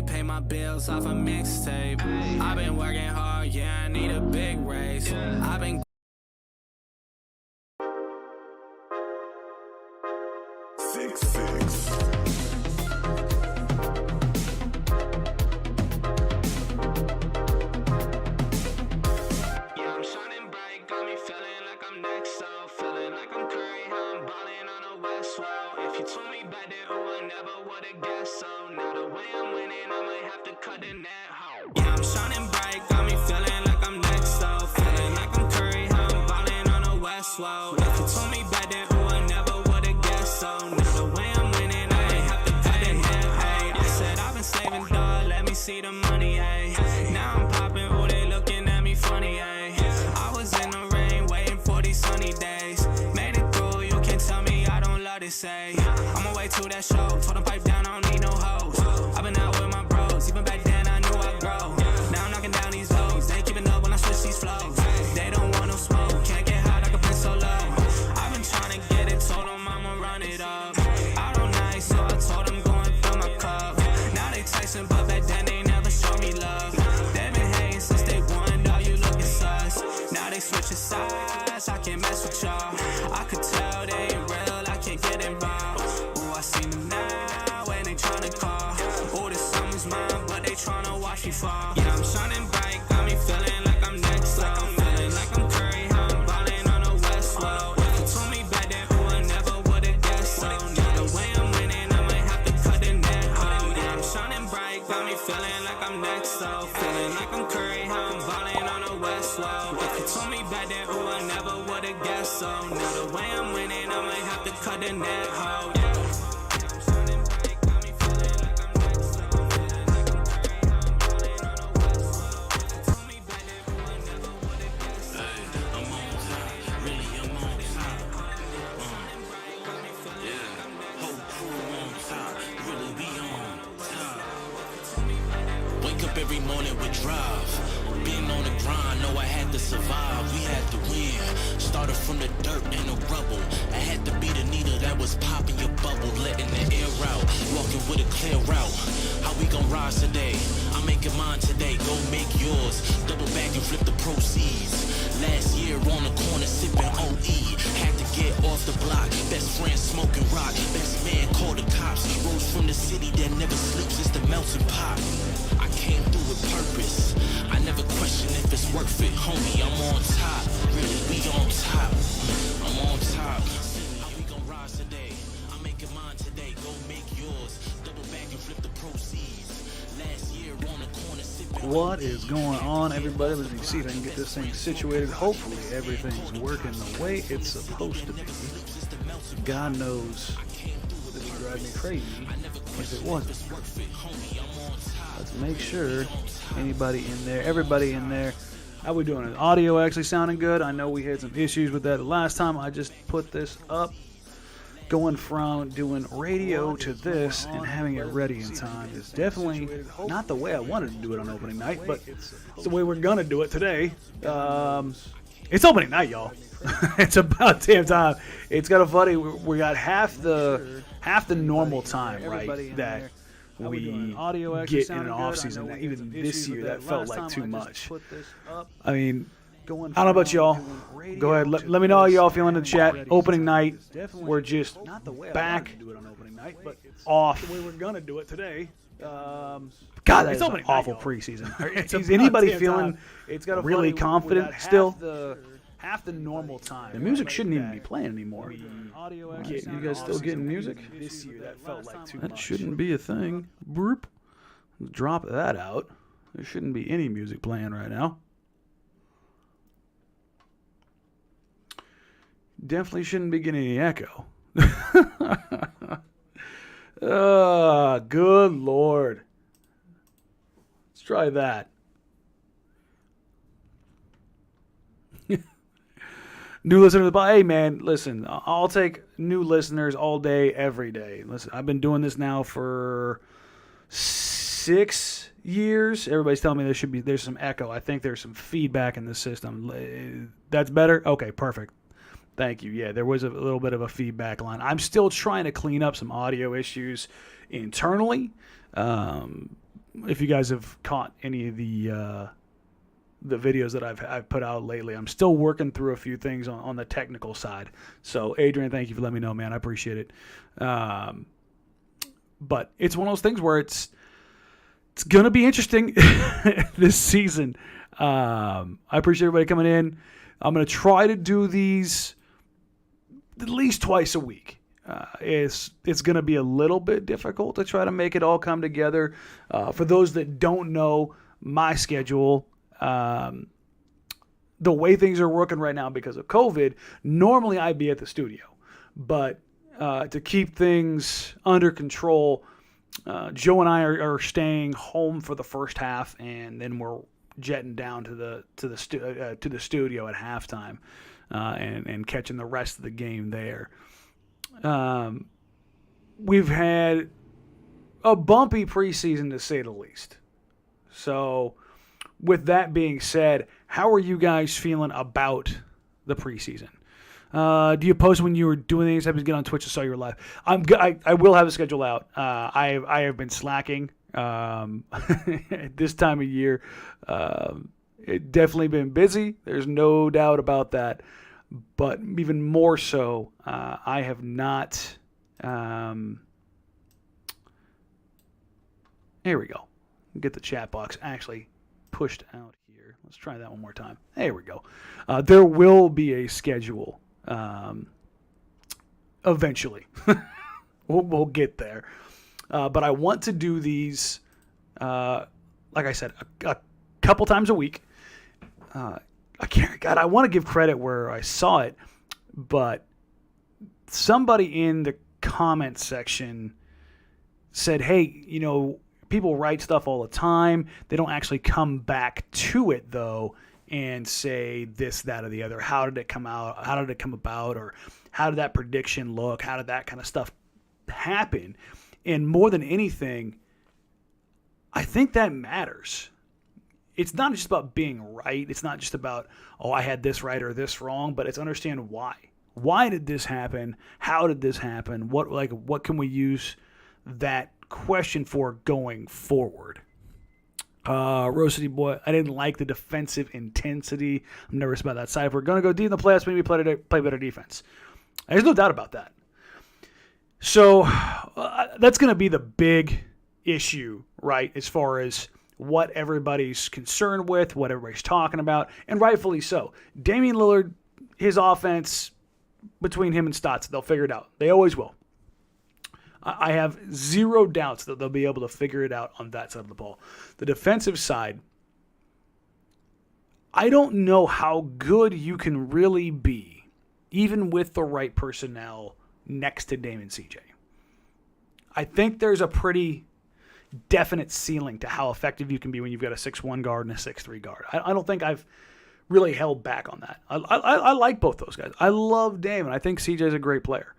way, pay my bills off a mixtape. I've been working hard, yeah, I need a big raise. I've been yeah, I'm shining bright, got me feeling like I'm next, so feeling like I'm Curry, how I'm balling on the West Wall. If you told me back then, oh, I never would've guessed, so now the way I'm winning, I might have to cut the net home. Yeah, I'm shining bright, got me feeling like I'm next, so feeling like I'm Curry, how I'm balling on the West Wall. If you told me back then, oh, I never would've guessed, so now the way I'm winning, I might have to cut the net, hey. I said I've been saving, dog, let me see the money, hey. Now I'm popping, oh, they looking at me funny, hey. I was in the rain, waiting for these sunny days. Made it through, you can tell me I don't love to say. On my way to that show, told them pipe down, I don't need no hoes. I've been out with my bros, even back then I knew I'd grow. Now I'm knocking down these lows, they ain't keeping up when I switch these flows. They don't want no smoke, can't get hot, I can play so low. I've been trying to get it, told them I'ma run it up. Out all night, so I told them go and fill my cup. Now they texting, but back then they never showed me love. They been hating since day one, dog, you looking sus. Now they switching sides, I can't mess with y'all. I could tell they ain't real, I can't get involved. Ooh, I see them now, when they tryna call. Ooh, this summer's mine, but they tryna watch me fall. Yeah, I'm shining bright, got me feeling like I'm next, so feeling like I'm Curry, how I'm balling on the West Wall. If you told me back then, ooh, I never would've guessed, so now the way I'm winning, I might have to cut the net, oh. Yeah, I'm shining bright, got me feeling like I'm next, so feeling like I'm Curry, how I'm balling on the West Wall. If you told me back then, ooh, I never would've guessed, so now the way I'm winning, I might have to cut the net, oh. Yeah. I'm shining bright, got me feeling like I'm next, so feeling like I'm Curry, how I'm balling on the West Wall. If you told me back then, ooh, I never would've guessed, so I'm on top, really I'm on top. Yeah, whole crew on top, really we on top. Wake up every morning with drive. Been on the grind, know I had to survive. We had to win. Started from the dirt and the rubble. I had to be the needle that was popping your bubble, letting the air out. Walking with a clear route. How we gon' rise today? I'm making mine today. Go make yours. Double back and flip the proceeds. Last year on the corner sipping OE. Had to get off the block. Best friend smoking rock. Best man called the cops. Rose from the city that never sleeps. It's the melting pot. I came through with purpose. I never question if it's worth it, homie. I'm on top. Really, we on top. I'm on top. How we gon' rise today? I'm making mine today. Go make yours. Double back and flip the proceeds. Last year on the corner sipping. What is going on, everybody? Let me see if I can get this thing situated. Hopefully everything's working the way it's supposed to be. God knows this would drive me crazy if it wasn't. Let's make sure everybody in there. How we doing? Is audio actually sounding good? I know we had some issues with that the last time I just put this up. Going from doing radio to this and having it ready in time is definitely not the way I wanted to do it on opening night, but it's the way we're gonna do it today. It's opening night, y'all. It's about damn time. It's kind of funny. We got half the normal time, right? That we get in an off season. Even this year, that felt like too much. I mean, I don't know about y'all. Go ahead. Let me know how y'all feeling in the chat. Opening night. We're just back off. The way we're gonna do it today. God, that's an awful preseason. Is anybody feeling really confident still? Half the normal time. The music shouldn't even be playing anymore. You guys still getting music? This year, that felt like too much. That shouldn't be a thing. Burp. Drop that out. There shouldn't be any music playing right now. Definitely shouldn't be getting any echo. Good Lord. Let's try that. New listener to the pod. Hey, man, listen, I'll take new listeners all day, every day. Listen, I've been doing this now for 6 years. Everybody's telling me there's some echo. I think there's some feedback in the system. That's better? Okay, perfect. Thank you. Yeah, there was a little bit of a feedback line. I'm still trying to clean up some audio issues internally. if you guys have caught any of the videos that I've put out lately. I'm still working through a few things on the technical side. So, Adrian, thank you for letting me know, man. I appreciate it. But it's one of those things where it's going to be interesting this season. I appreciate everybody coming in. I'm going to try to do these at least twice a week. It's going to be a little bit difficult to try to make it all come together. For those that don't know my schedule, the way things are working right now because of COVID, normally I'd be at the studio. But to keep things under control, Joe and I are staying home for the first half, and then we're jetting down to the studio at halftime and catching the rest of the game there. We've had a bumpy preseason, to say the least. So, with that being said, how are you guys feeling about the preseason? Do you post when you were doing things? I was getting on Twitch and saw you were live. I will have a schedule out. I have been slacking at this time of year. It definitely been busy. There's no doubt about that. But even more so, I have not. Here we go. Get the chat box actually pushed out here. Let's try that one more time. There we go. There will be a schedule eventually. we'll get there. But I want to do these, like I said, a couple times a week. I want to give credit where I saw it, but somebody in the comment section said, hey, people write stuff all the time. They don't actually come back to it, though, and say this, that, or the other. How did it come out? How did it come about? Or how did that prediction look? How did that kind of stuff happen? And more than anything, I think that matters. It's not just about being right. It's not just about, I had this right or this wrong, but it's understand why. Why did this happen? How did this happen? What can we use that question for going forward? Rose City Boy, I didn't like the defensive intensity. I'm nervous about that side. If we're going to go deep in the playoffs, maybe play better defense. There's no doubt about that. So that's going to be the big issue, right, as far as what everybody's concerned with, what everybody's talking about, and rightfully so. Damian Lillard, his offense, between him and Stotts, they'll figure it out. They always will. I have zero doubts that they'll be able to figure it out on that side of the ball. The defensive side, I don't know how good you can really be, even with the right personnel next to Dame and CJ. I think there's a pretty definite ceiling to how effective you can be when you've got a 6'1 guard and a 6'3 guard. I don't think I've really held back on that. I like both those guys. I love Dame, and I think CJ's a great player.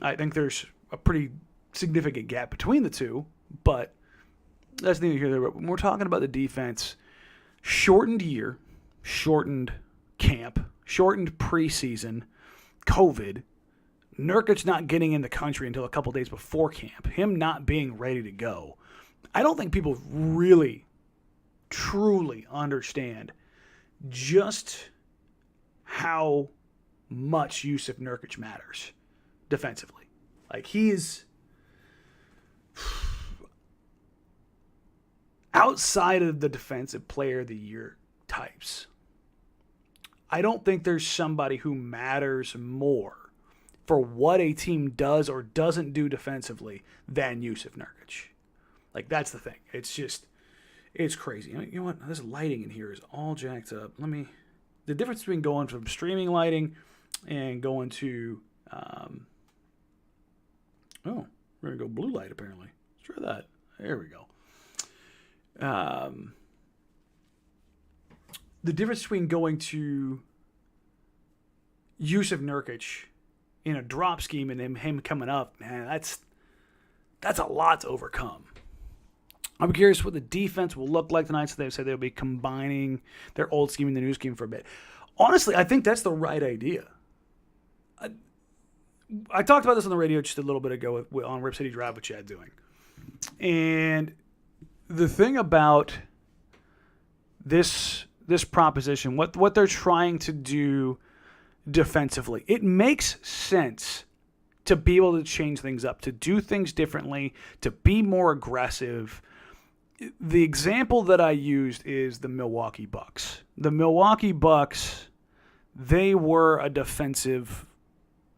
I think there's a pretty significant gap between the two, but that's neither here nor there. When we're talking about the defense, shortened year, shortened camp, shortened preseason, COVID, Nurkic not getting in the country until a couple days before camp, him not being ready to go. I don't think people really, truly understand just how much Yusuf Nurkic matters defensively. Like, he is outside of the defensive player of the year types. I don't think there's somebody who matters more for what a team does or doesn't do defensively than Yusuf Nurkic. Like, that's the thing. It's crazy. You know what? This lighting in here is all jacked up. The difference between going from streaming lighting and going to, we're going to go blue light apparently. Let's try that. There we go. The difference between going to Yusuf Nurkic in a drop scheme and him coming up, man, that's a lot to overcome. I'm curious what the defense will look like tonight. So they've said they'll be combining their old scheme and the new scheme for a bit. Honestly, I think that's the right idea. I talked about this on the radio just a little bit ago on Rip City Drive, which Chad doing. And the thing about this proposition, what they're trying to do defensively, it makes sense to be able to change things up, to do things differently, to be more aggressive. The example that I used is the Milwaukee Bucks. The Milwaukee Bucks, they were a defensive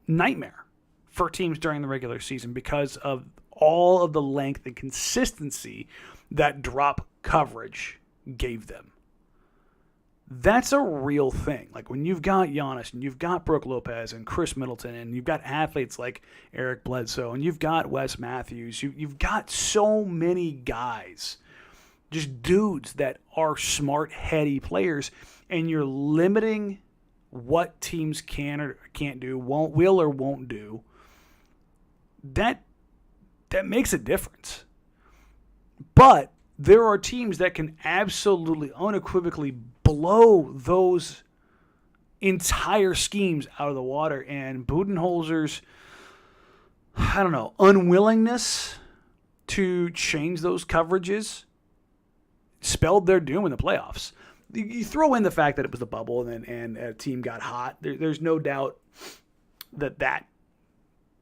nightmare for teams during the regular season because of all of the length and consistency that drop coverage gave them. That's a real thing. Like when you've got Giannis and you've got Brook Lopez and Chris Middleton and you've got athletes like Eric Bledsoe and you've got Wes Matthews, you've got so many guys, just dudes that are smart, heady players, and you're limiting what teams can or can't do, will or won't do. That makes a difference. But there are teams that can absolutely, unequivocally blow those entire schemes out of the water. And Budenholzer's, unwillingness to change those coverages spelled their doom in the playoffs. You throw in the fact that it was the bubble and a team got hot. There's no doubt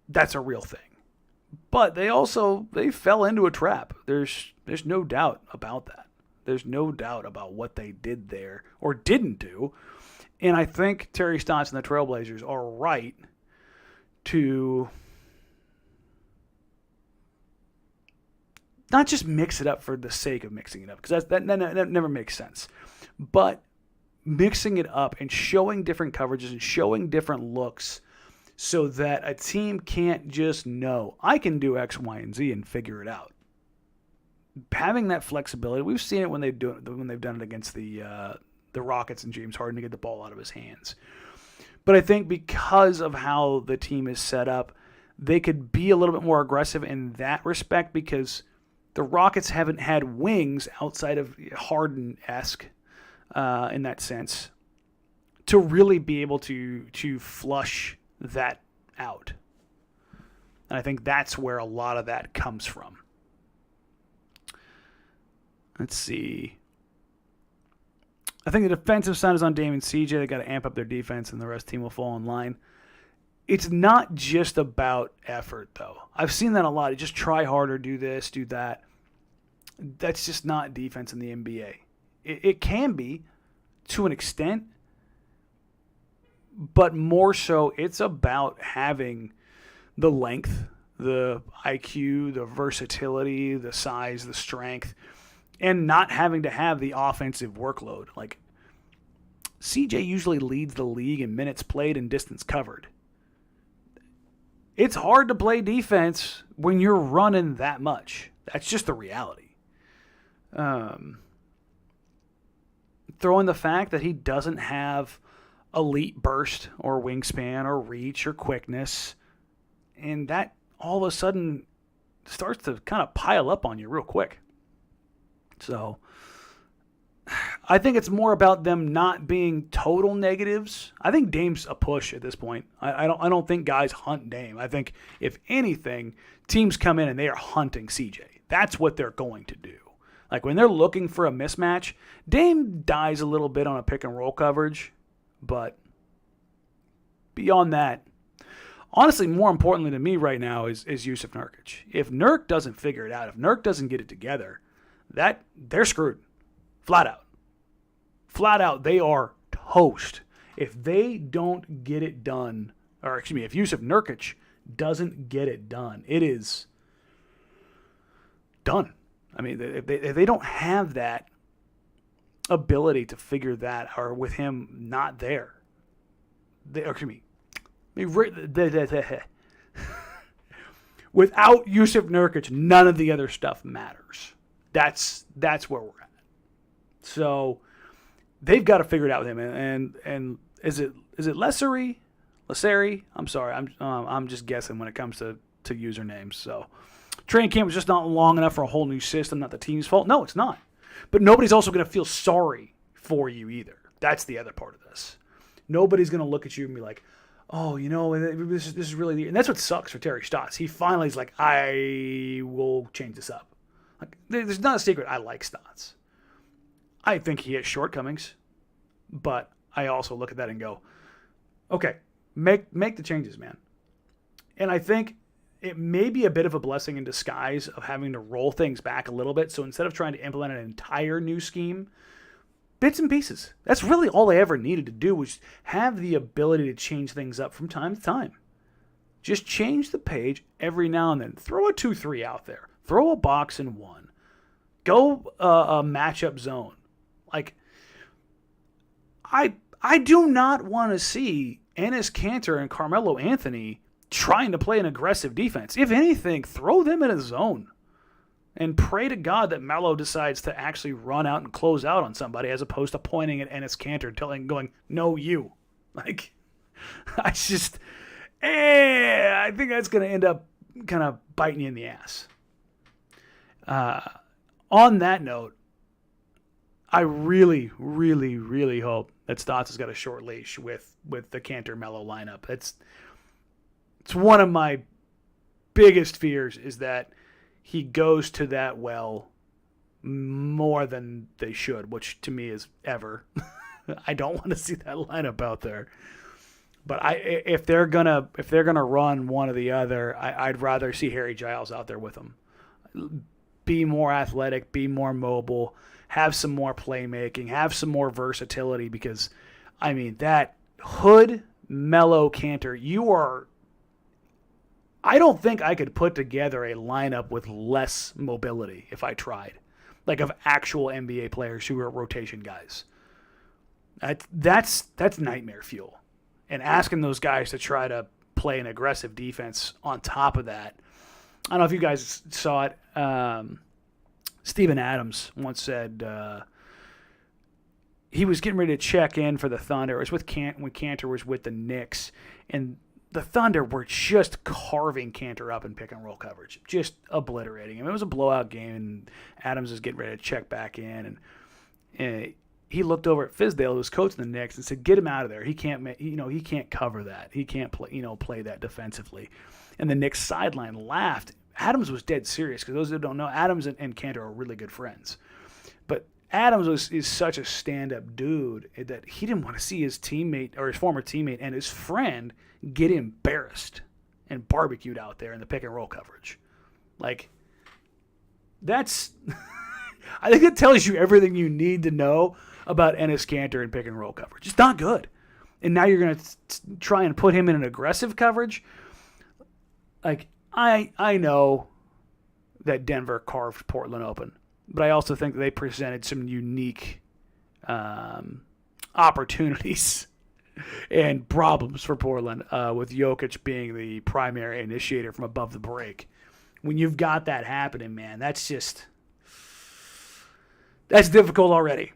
that's a real thing. But they fell into a trap. There's no doubt about that. There's no doubt about what they did there or didn't do. And I think Terry Stotts and the Trailblazers are right to not just mix it up for the sake of mixing it up, because that never makes sense. But mixing it up and showing different coverages and showing different looks so that a team can't just know, I can do X, Y, and Z and figure it out. Having that flexibility, we've seen it when they've done it against the Rockets and James Harden to get the ball out of his hands. But I think because of how the team is set up, they could be a little bit more aggressive in that respect because the Rockets haven't had wings outside of Harden-esque in that sense to really be able to flush that out. And I think that's where a lot of that comes from. Let's see. I think the defensive side is on Dame and CJ. They got to amp up their defense, and the rest of the team will fall in line. It's not just about effort, though. I've seen that a lot. You just try harder, do this, do that. That's just not defense in the NBA. It can be, to an extent, but more so, it's about having the length, the IQ, the versatility, the size, the strength, and not having to have the offensive workload. Like, CJ usually leads the league in minutes played and distance covered. It's hard to play defense when you're running that much. That's just the reality. Throw in the fact that he doesn't have elite burst or wingspan or reach or quickness, and that all of a sudden starts to kind of pile up on you real quick. So I think it's more about them not being total negatives. I think Dame's a push at this point. I don't think guys hunt Dame. I think if anything, teams come in and they are hunting CJ. That's what they're going to do. Like when they're looking for a mismatch, Dame dies a little bit on a pick and roll coverage, but beyond that, honestly, more importantly to me right now is Jusuf Nurkic. If Nurk doesn't figure it out, if Nurk doesn't get it together, they're screwed. Flat out. Flat out, they are toast. If they don't get it done, if Jusuf Nurkic doesn't get it done, it is done. I mean, if they don't have that ability to figure that, or with him not there, without Jusuf Nurkic, none of the other stuff matters. That's where we're at. So they've got to figure it out with him. And is it Lasseri? I'm sorry, I'm just guessing when it comes to usernames. So training camp was just not long enough for a whole new system. Not the team's fault. No, it's not. But nobody's also going to feel sorry for you either. That's the other part of this. Nobody's going to look at you and be like, oh, this is really... And that's what sucks for Terry Stotts. He finally is like, I will change this up. Like, there's not a secret. I like Stotts. I think he has shortcomings, but I also look at that and go, okay, make the changes, man. And I think it may be a bit of a blessing in disguise of having to roll things back a little bit. So instead of trying to implement an entire new scheme, bits and pieces. That's really all I ever needed to do, was have the ability to change things up from time to time. Just change the page every now and then. Throw a 2-3 out there. Throw a box in 1. Go a matchup zone. Like, I do not want to see Enes Kanter and Carmelo Anthony trying to play an aggressive defense. If anything, throw them in a zone. And pray to God that Melo decides to actually run out and close out on somebody, as opposed to pointing at Enes Kanter, going, no, you. Like, I think that's going to end up kind of biting you in the ass. On that note, I really, really, really hope that Stotts has got a short leash with the Kanter-Melo lineup. It's one of my biggest fears, is that he goes to that well more than they should, which to me is ever. I don't want to see that lineup out there. But if they're gonna run one or the other, I'd rather see Harry Giles out there with them. Be more athletic, be more mobile, have some more playmaking, have some more versatility, because, I mean, that Hood, Melo, Kanter, I don't think I could put together a lineup with less mobility if I tried, like of actual NBA players who are rotation guys. That's nightmare fuel. And asking those guys to try to play an aggressive defense on top of that. I don't know if you guys saw it. Steven Adams once said he was getting ready to check in for the Thunder. It was when Kanter was with the Knicks, and the Thunder were just carving Kanter up in pick and roll coverage, just obliterating him. It was a blowout game, and Adams is getting ready to check back in, and he looked over at Fizdale, who was coaching the Knicks, and said, "Get him out of there. He can't, he can't cover that. He can't play that defensively." And the Knicks sideline laughed. Adams was dead serious, because those that don't know, Adams and Kanter are really good friends. But Adams is such a stand-up dude that he didn't want to see his teammate, or his former teammate, and his friend get embarrassed and barbecued out there in the pick and roll coverage. Like, that's I think it tells you everything you need to know about Enes Kanter and pick and roll coverage. It's not good. And now you're going to try and put him in an aggressive coverage. Like, I know that Denver carved Portland open, but I also think they presented some unique opportunities and problems for Portland, with Jokic being the primary initiator from above the break. When you've got that happening, man, that's difficult already.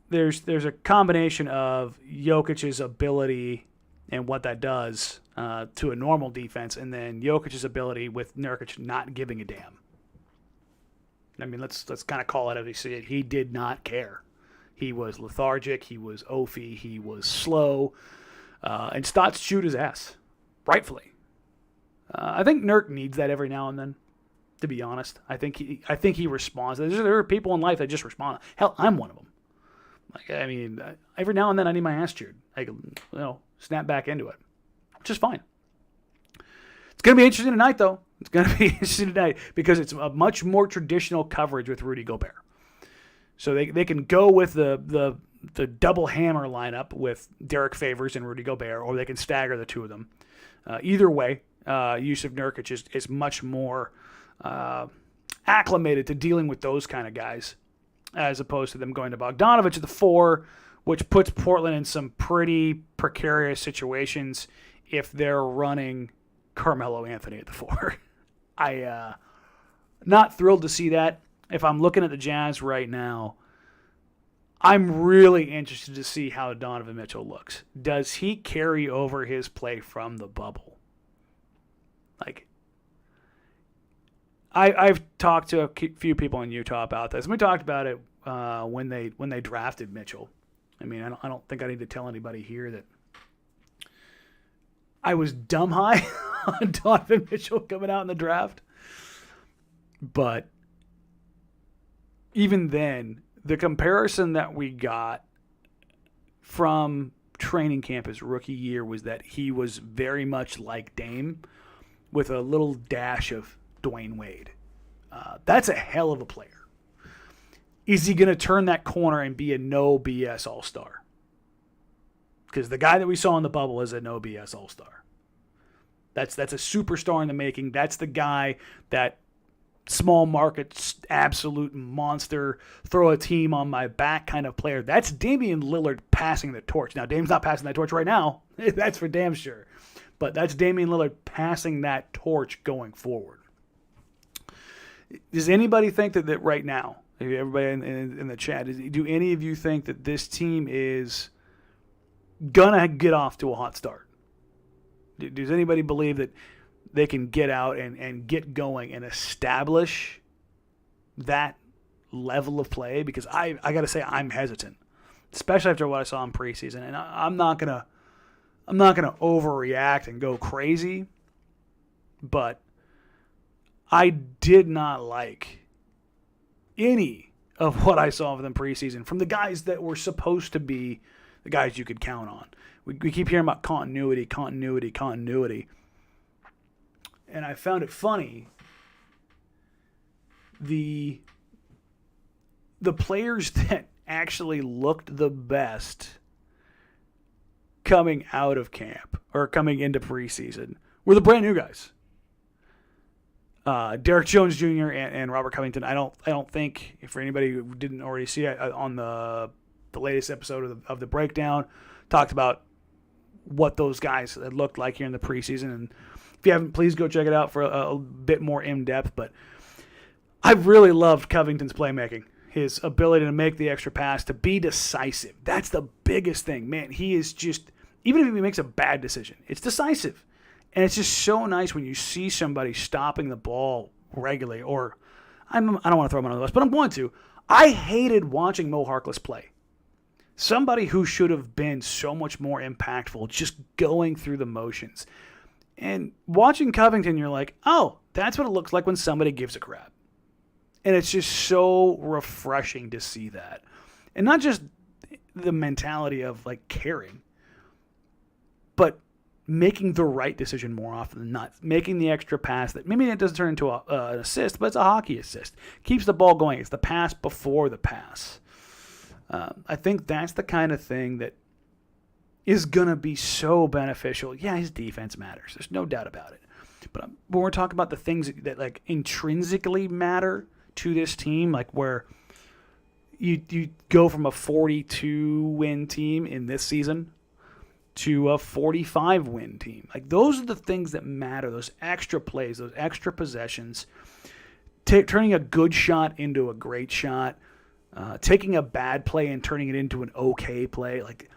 There's a combination of Jokic's ability and what that does to a normal defense, and then Jokic's ability with Nurkic not giving a damn. I mean, let's kind of call it as we see it. He did not care. He was lethargic. He was oafy. He was slow. And Stotts chewed his ass, rightfully. I think Nurk needs that every now and then, to be honest. I think he responds. There are people in life that just respond. Hell, I'm one of them. Like, I mean, every now and then I need my ass chewed. I can, snap back into it, which is fine. It's going to be interesting tonight, though. It's going to be interesting tonight because it's a much more traditional coverage with Rudy Gobert. So they can go with the double hammer lineup with Derek Favors and Rudy Gobert, or they can stagger the two of them. Either way, Yusuf Nurkic is much more acclimated to dealing with those kind of guys, as opposed to them going to Bogdanovich at the 4, which puts Portland in some pretty precarious situations if they're running Carmelo Anthony at the 4. I not thrilled to see that. If I'm looking at the Jazz right now, I'm really interested to see how Donovan Mitchell looks. Does he carry over his play from the bubble? Like, I've talked to a few people in Utah about this. We talked about it when they drafted Mitchell. I mean, I don't think I need to tell anybody here that I was dumb high on Donovan Mitchell coming out in the draft. But even then, the comparison that we got from training camp his rookie year was that he was very much like Dame with a little dash of Dwayne Wade. That's a hell of a player. Is he going to turn that corner and be a no BS all-star? Because the guy that we saw in the bubble is a no BS all-star. That's a superstar in the making. That's the guy that small market, absolute monster, throw a team on my back kind of player. That's Damian Lillard passing the torch. Now, Dame's not passing that torch right now. That's for damn sure. But that's Damian Lillard passing that torch going forward. Does anybody think that right now, everybody in the chat, do any of you think that this team is going to get off to a hot start? Does anybody believe that they can get out and get going and establish that level of play? Because I got to say I'm hesitant, especially after what I saw in preseason. And I'm not gonna overreact and go crazy, but I did not like any of what I saw of them preseason from the guys that were supposed to be the guys you could count on. We keep hearing about continuity. And I found it funny. The players that actually looked the best coming out of camp or coming into preseason were the brand new guys. Derek Jones Jr. and Robert Covington. I don't think, for anybody who didn't already see it on the latest episode of the breakdown, talked about what those guys had looked like here in the preseason. And if you haven't, please go check it out for a bit more in depth. But I really loved Covington's playmaking. His ability to make the extra pass, to be decisive. That's the biggest thing. Man, he is just, even if he makes a bad decision, it's decisive. And it's just so nice when you see somebody stopping the ball regularly. Or, I don't want to throw him under the bus, but I'm going to. I hated watching Mo Harkless play. Somebody who should have been so much more impactful, just going through the motions. And watching Covington, you're like, oh, that's what it looks like when somebody gives a crap. And it's just so refreshing to see that. And not just the mentality of like caring, but making the right decision more often than not. Making the extra pass that maybe it doesn't turn into an assist, but it's a hockey assist. Keeps the ball going. It's the pass before the pass. I think that's the kind of thing that is going to be so beneficial. Yeah, his defense matters. There's no doubt about it. But when we're talking about the things that like intrinsically matter to this team, like where you go from a 42-win team in this season to a 45-win team. Like those are the things that matter, those extra plays, those extra possessions, turning a good shot into a great shot, taking a bad play and turning it into an okay play. Like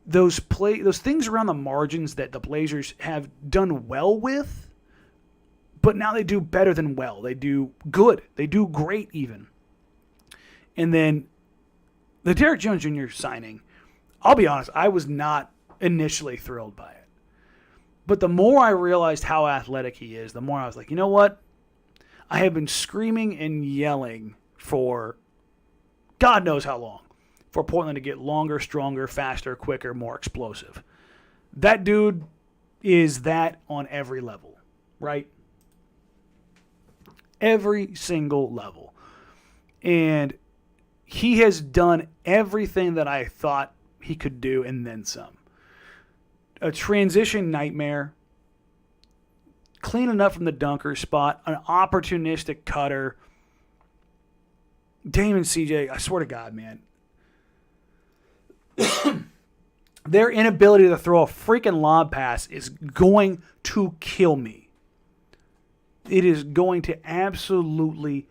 those things around the margins that the Blazers have done well with, but now they do better than well. They do good. They do great even. And then the Derek Jones Jr. signing, I'll be honest, I was not initially thrilled by it. But the more I realized how athletic he is, the more I was like, you know what? I have been screaming and yelling for God knows how long for Portland to get longer, stronger, faster, quicker, more explosive. That dude is that on every level, right? Every single level. And he has done everything that I thought he could do and then some. A transition nightmare, cleaning up from the dunker spot, an opportunistic cutter. Damon CJ, I swear to God, man. Their inability to throw a freaking lob pass is going to kill me. It is going to absolutely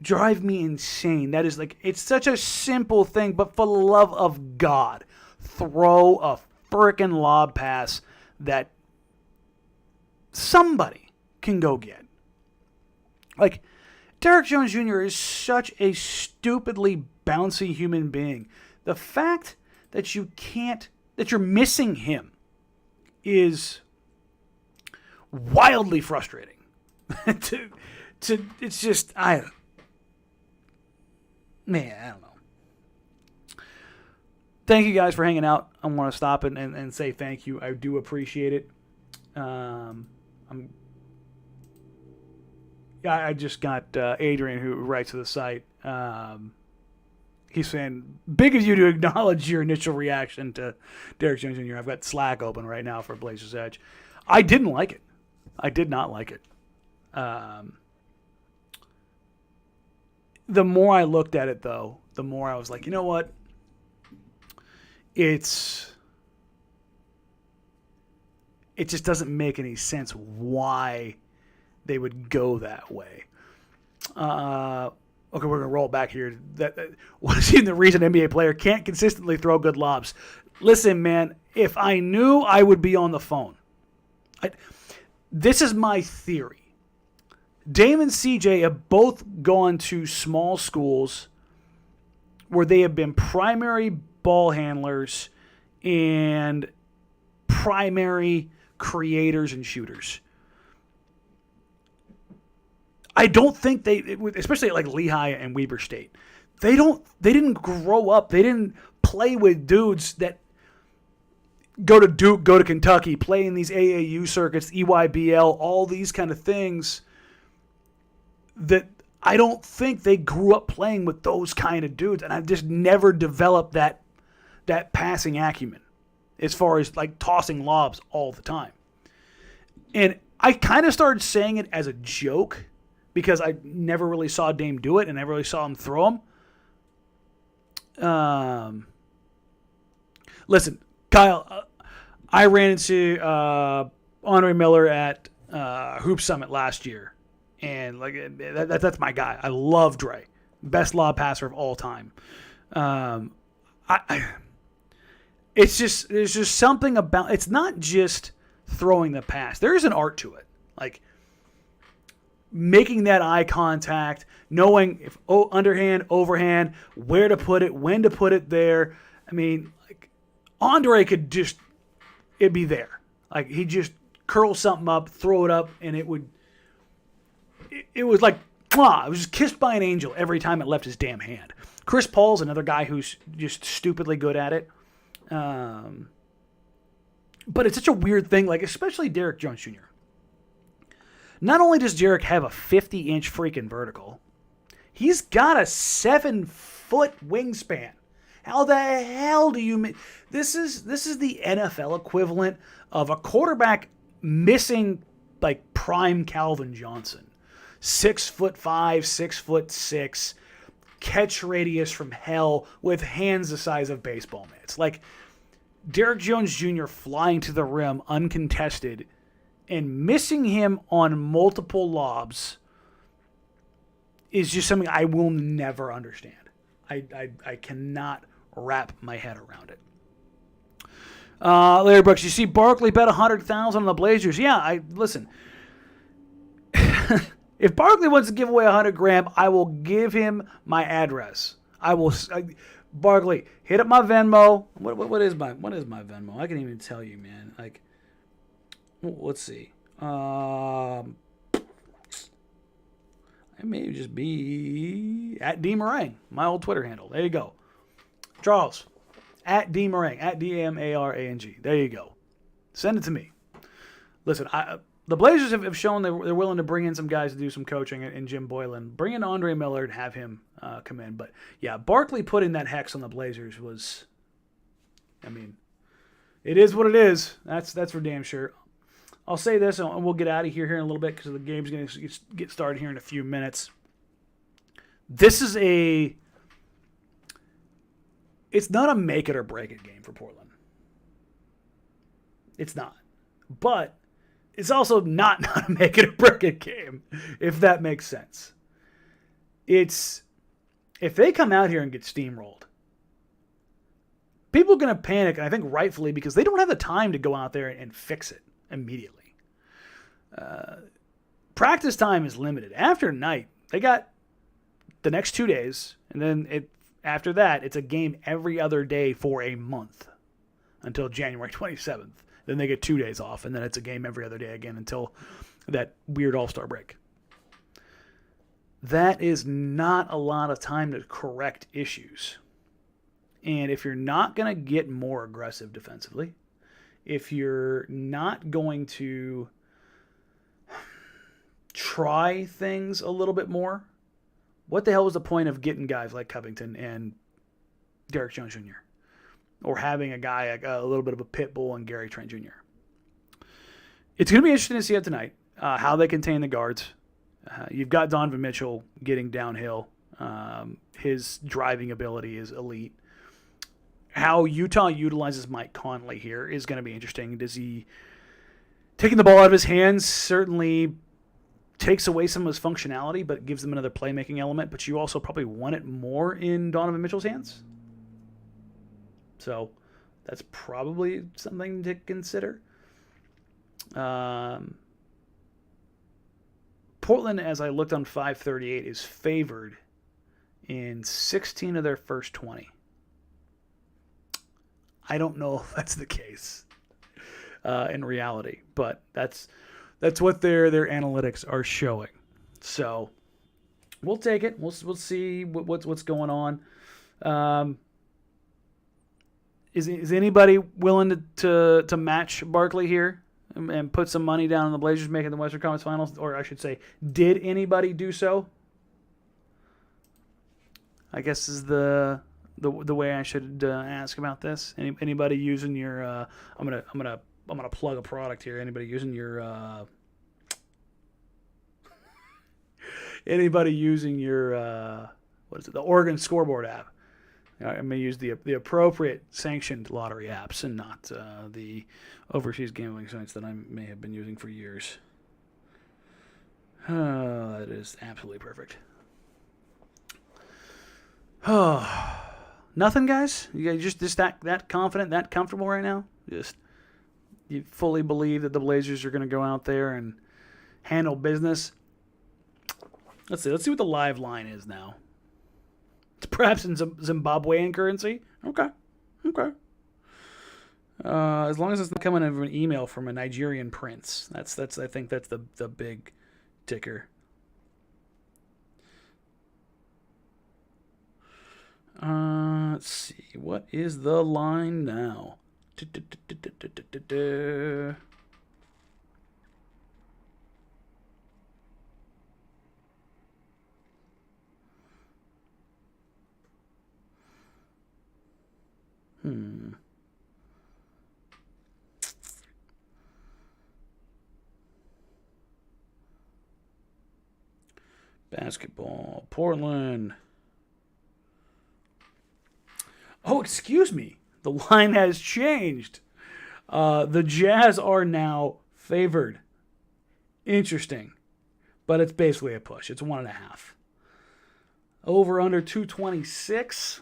drive me insane. That is like, it's such a simple thing, but for the love of God, throw a freaking lob pass that somebody can go get. Like, Derek Jones Jr. is such a stupidly bouncy human being. The fact that you're missing him is wildly frustrating. It's just, man, I don't know. Thank you guys for hanging out. I want to stop and say thank you. I do appreciate it. I just got Adrian, who writes to the site. He's saying, big of you to acknowledge your initial reaction to Derek Jones Jr. I've got Slack open right now for Blazers Edge. I didn't like it. I did not like it. The more I looked at it, though, the more I was like, you know what? It just doesn't make any sense why they would go that way. Okay, we're going to roll back here. What is even the reason an NBA player can't consistently throw good lobs? Listen, man, if I knew, I would be on the phone. This is my theory. Dame and CJ have both gone to small schools where they have been primary ball handlers and primary creators and shooters. I don't think they, especially like Lehigh and Weber State, they didn't grow up. They didn't play with dudes that go to Duke, go to Kentucky, play in these AAU circuits, EYBL, all these kind of things. That I don't think they grew up playing with those kind of dudes, and I've just never developed that passing acumen as far as like tossing lobs all the time. And I kind of started saying it as a joke because I never really saw Dame do it and never really saw him throw them. Listen, Kyle, I ran into Andre Miller at Hoop Summit last year. And like that's my guy. I love Dre, best lob passer of all time. It's just there's just something about it's not just throwing the pass. There is an art to it, like making that eye contact, knowing if underhand, overhand, where to put it, when to put it there. I mean, like Andre could it'd be there. Like he'd just curl something up, throw it up, and it would. It was like, it was just kissed by an angel every time it left his damn hand. Chris Paul's another guy who's just stupidly good at it. But it's such a weird thing, like especially Derek Jones Jr. Not only does Derek have a 50-inch freaking vertical, he's got a 7-foot wingspan. How the hell do you... This is the NFL equivalent of a quarterback missing like prime Calvin Johnson. 6'5", 6'6", catch radius from hell with hands the size of baseball mitts. Like Derek Jones Jr. flying to the rim uncontested and missing him on multiple lobs is just something I will never understand. I cannot wrap my head around it. Larry Brooks, you see Barkley bet $100,000 on the Blazers. Yeah, listen. If Barkley wants to give away $100,000, I will give him my address. Barkley, hit up my Venmo. What is my Venmo? I can't even tell you, man. Like, let's see. It may just be at D Meringue, my old Twitter handle. There you go. Charles, at D Meringue, at DMARANG. There you go. Send it to me. Listen, the Blazers have shown they're willing to bring in some guys to do some coaching in Jim Boylan. Bring in Andre Miller and have him come in. But, yeah, Barkley putting that hex on the Blazers was, I mean, it is what it is. That's for damn sure. I'll say this, and we'll get out of here in a little bit because the game's going to get started here in a few minutes. This is it's not a make it or break it game for Portland. It's not. But it's also not a make it or break it game, if that makes sense. It's if they come out here and get steamrolled, people are going to panic, and I think rightfully, because they don't have the time to go out there and fix it immediately. Practice time is limited. After night, they got the next 2 days, and then after that, it's a game every other day for a month until January 27th. Then they get 2 days off, and then it's a game every other day again until that weird All-Star break. that is not a lot of time to correct issues. And if you're not going to get more aggressive defensively, if you're not going to try things a little bit more, what the hell was the point of getting guys like Covington and Derek Jones Jr.? Or having a guy, a little bit of a pit bull, and Gary Trent Jr.? It's going to be interesting to see it tonight, how they contain the guards. You've got Donovan Mitchell getting downhill. His driving ability is elite. How Utah utilizes Mike Conley here is going to be interesting. Does he, taking the ball out of his hands, certainly takes away some of his functionality, but gives them another playmaking element. But you also probably want it more in Donovan Mitchell's hands. So that's probably something to consider. Portland, as I looked on 538, is favored in 16 of their first 20. I don't know if that's the case in reality, but that's what their analytics are showing. So we'll take it. We'll see what's going on. Is anybody willing to match Barkley here and put some money down on the Blazers making the Western Conference Finals? Or I should say, did anybody do so? I guess is the way I should ask about this. Anybody using your? I'm gonna plug a product here. Anybody using your? Anybody using your? What is it? The Oregon Scoreboard app. I may use the appropriate sanctioned lottery apps and not the overseas gambling sites that I may have been using for years. That is absolutely perfect. Oh, nothing, guys? You guys just that confident, that comfortable right now? Just you fully believe that the Blazers are going to go out there and handle business? Let's see. Let's see what the live line is now. It's perhaps in Zimbabwean currency. Okay. As long as it's not coming in an email from a Nigerian prince. That's I think that's the big ticker. Let's see. What is the line now? Basketball. Portland. Oh, excuse me. The line has changed. The Jazz are now favored. Interesting. But it's basically a push. It's 1.5. Over under 226.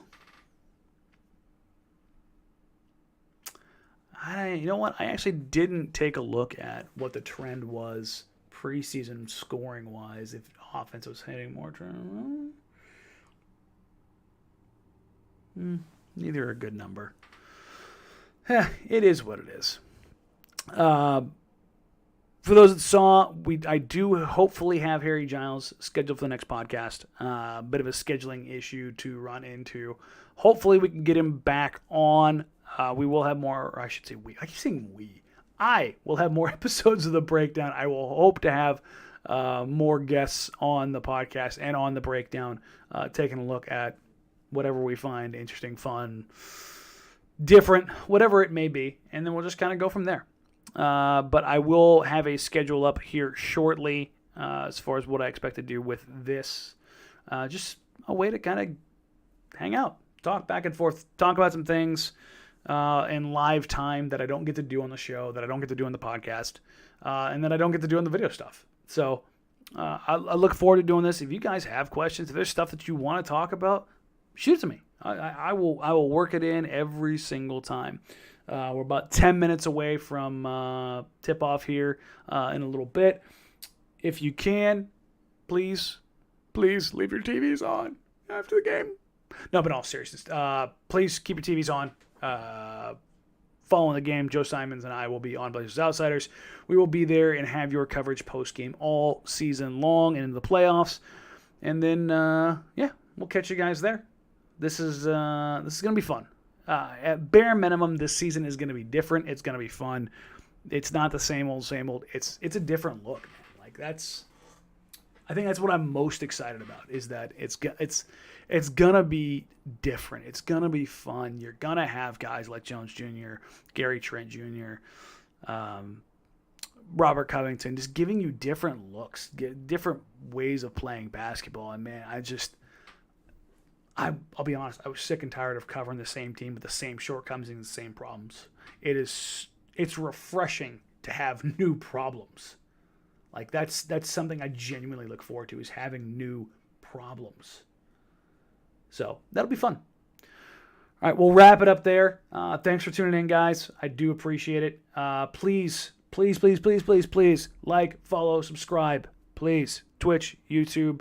You know what? I actually didn't take a look at what the trend was preseason scoring-wise, if offense was hitting more. Neither a good number. It is what it is. For those that saw, I do hopefully have Harry Giles scheduled for the next podcast. Bit of a scheduling issue to run into. Hopefully we can get him back on. We will have more, or I should say we. I keep saying we. I will have more episodes of the breakdown. I will hope to have more guests on the podcast and on the breakdown, taking a look at whatever we find interesting, fun, different, whatever it may be, and then we'll just kind of go from there. But I will have a schedule up here shortly as far as what I expect to do with this. Just a way to kind of hang out, talk back and forth, talk about some things in live time that I don't get to do on the show, that I don't get to do on the podcast, and that I don't get to do on the video stuff. So I look forward to doing this. If you guys have questions, if there's stuff that you want to talk about, shoot it to me. I will work it in every single time. We're about 10 minutes away from tip-off here in a little bit. If you can, please leave your TVs on after the game. No, but in all seriousness, please keep your TVs on. Following the game, Joe Simons and I will be on Blazers Outsiders. We will be there and have your coverage post-game all season long and into the playoffs. And then, yeah, we'll catch you guys there. This is going to be fun. At bare minimum, this season is going to be different. It's going to be fun. It's not the same old, same old. It's a different look. Like I think that's what I'm most excited about, is that it's going to be different. It's going to be fun. You're going to have guys like Jones Jr., Gary Trent Jr., Robert Covington, just giving you different looks, different ways of playing basketball. And man, I'll be honest, I was sick and tired of covering the same team with the same shortcomings and the same problems. It's refreshing to have new problems. Like that's something I genuinely look forward to, is having new problems. So that'll be fun. All right, we'll wrap it up there. Thanks for tuning in, guys. I do appreciate it. Please like, follow, subscribe. Please. Twitch, YouTube.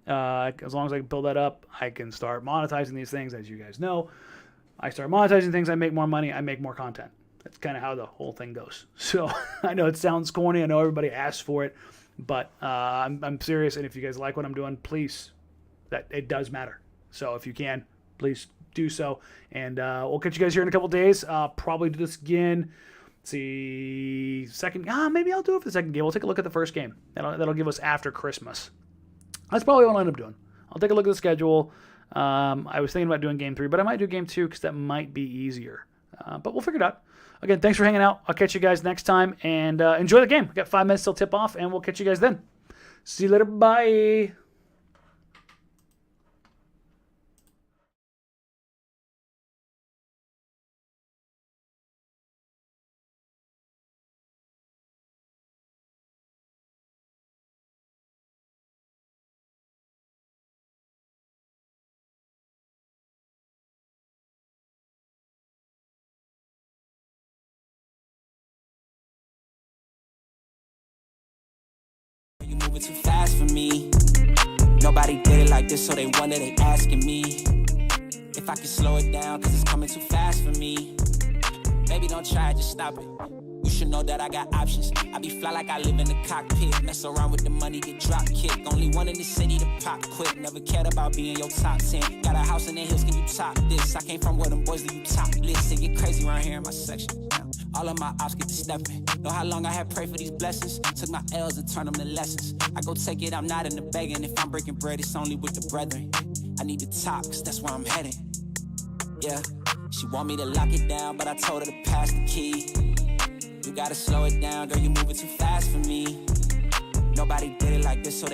As long as I can build that up, I can start monetizing these things. As you guys know, I start monetizing things, I make more money, I make more content. That's kind of how the whole thing goes. So I know it sounds corny. I know everybody asks for it, but I'm serious. And if you guys like what I'm doing, please, that it does matter. So if you can, please do so. And we'll catch you guys here in a couple days. Probably do this again. See, maybe I'll do it for the second game. We'll take a look at the first game. That'll give us after Christmas. That's probably what I'll end up doing. I'll take a look at the schedule. I was thinking about doing game 3, but I might do game 2 because that might be easier. But we'll figure it out. Again, thanks for hanging out. I'll catch you guys next time, and enjoy the game. We got 5 minutes till tip off, and we'll catch you guys then. See you later. Bye. You moving too fast for me. Nobody did it like this, so they wonder, they asking me if I can slow it down, cause it's coming too fast for me. Baby, don't try it, just stop it. You should know that I got options. I be fly like I live in the cockpit. Mess around with the money, get drop kick. Only one in the city to pop quick. Never cared about being your top 10. Got a house in the hills, can you top this? I came from where them boys leave you topless. They get crazy around here in my section. All of my ops get to stepping. Know how long I had prayed for these blessings. Took my L's and turned them to lessons. I go take it, I'm not in the begging. If I'm breaking bread, it's only with the brethren. I need to top, cause that's where I'm headed. Yeah, she want me to lock it down, but I told her to pass the key. You gotta slow it down, girl, you moving too fast for me. Nobody did it like this, so they